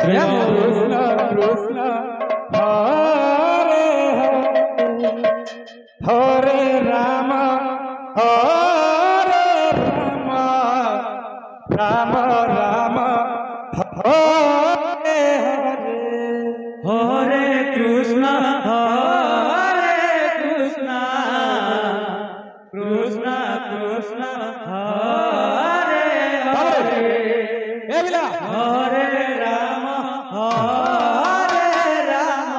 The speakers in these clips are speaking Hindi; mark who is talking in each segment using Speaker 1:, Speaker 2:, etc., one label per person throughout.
Speaker 1: कृष्ण कृष्ण हरे हरे हरे राम राम राम हरे हरे
Speaker 2: हरे कृष्ण कृष्ण कृष्ण हरे हरे हरे राम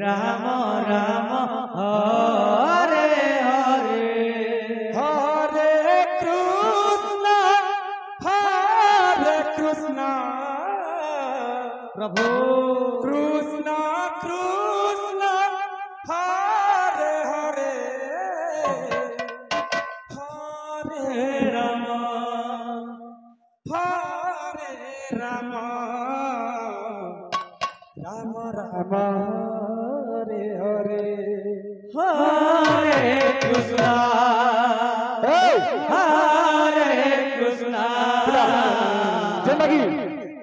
Speaker 2: राम राम हरे हरे
Speaker 1: हरे कृष्ण
Speaker 2: प्रभु
Speaker 1: कृष्ण कृष्ण हरे हरे हरे
Speaker 2: राम
Speaker 1: राम राम राम हरे हरे
Speaker 2: हरे कृष्ण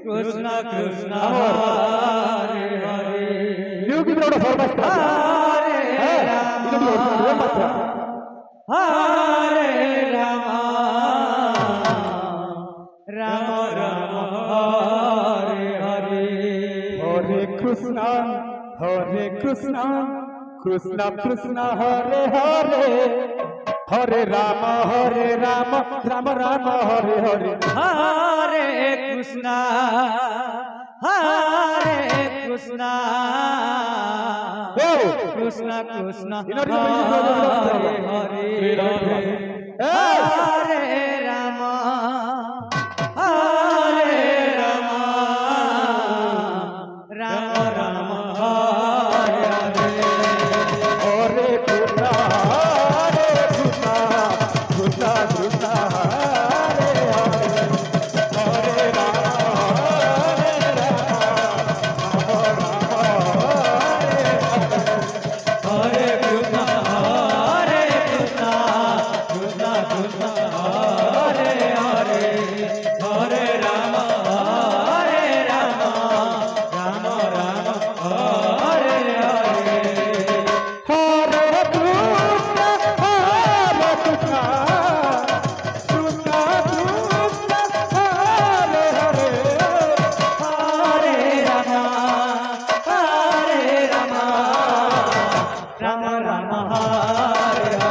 Speaker 2: कृष्ण कृष्ण हरे हरे
Speaker 1: ನೀವು ಗಿದ್ರೋಡ ಫಾರ್ಮಸ್
Speaker 2: हरे राम हरे राम राम राम हरे हरे
Speaker 1: हरे कृष्ण कृष्ण कृष्ण हरे हरे हरे राम राम राम हरे हरे
Speaker 2: हरे कृष्ण कृष्ण कृष्ण हरे हरे हरे राम राम राम हरे हरे
Speaker 1: हरे कृष्ण कृष्ण कृष्ण हरे हरे हरे राम
Speaker 2: हरे कृष्ण कृष्ण कृष्ण हरे हरे हरे राम राम राम हरे हरे
Speaker 1: हरे कृष्ण कृष्ण हरे हरे
Speaker 2: हरे राम राम राम हरे हरे हरे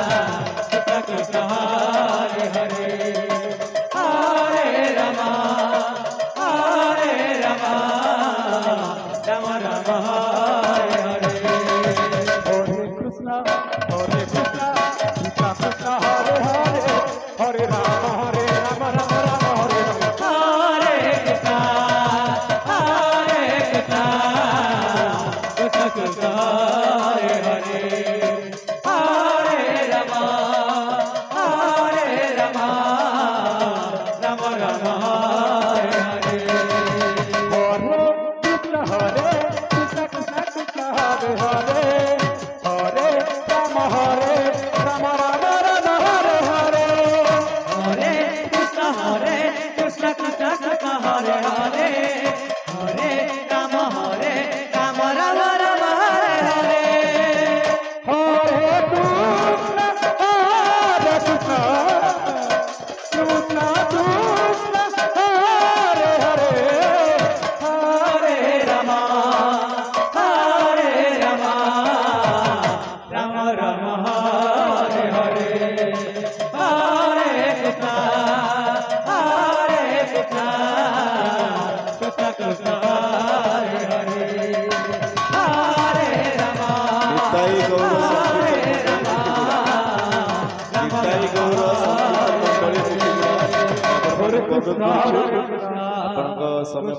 Speaker 2: कृष्ण कृष्ण कृष्ण हरे हरे हरे राम राम राम हरे हरे
Speaker 1: हरे कृष्ण कृष्ण कृष्ण हरे हरे हरे राम राम हरे हरे
Speaker 2: हरे कृष्ण कृष्ण कृष्ण हरे हरे हरे राम राम राम हरे हरे
Speaker 1: हरे कृष्ण कृष्ण कृष्ण हरे हरे हरे राम राम हरे हरे
Speaker 2: हरे कृष्ण कृष्ण कृष्ण हरे हरे हरे राम राम राम हरे हरे
Speaker 1: हरे कृष्ण कृष्ण हरे हरे
Speaker 2: हरे राम राम राम हरे हरे हरे कृष्ण कृष्ण कृष्ण हरे हरे हरे राम
Speaker 3: निताई गौर
Speaker 2: हरे कृष्ण
Speaker 3: आपणଙ୍କ ସମୟ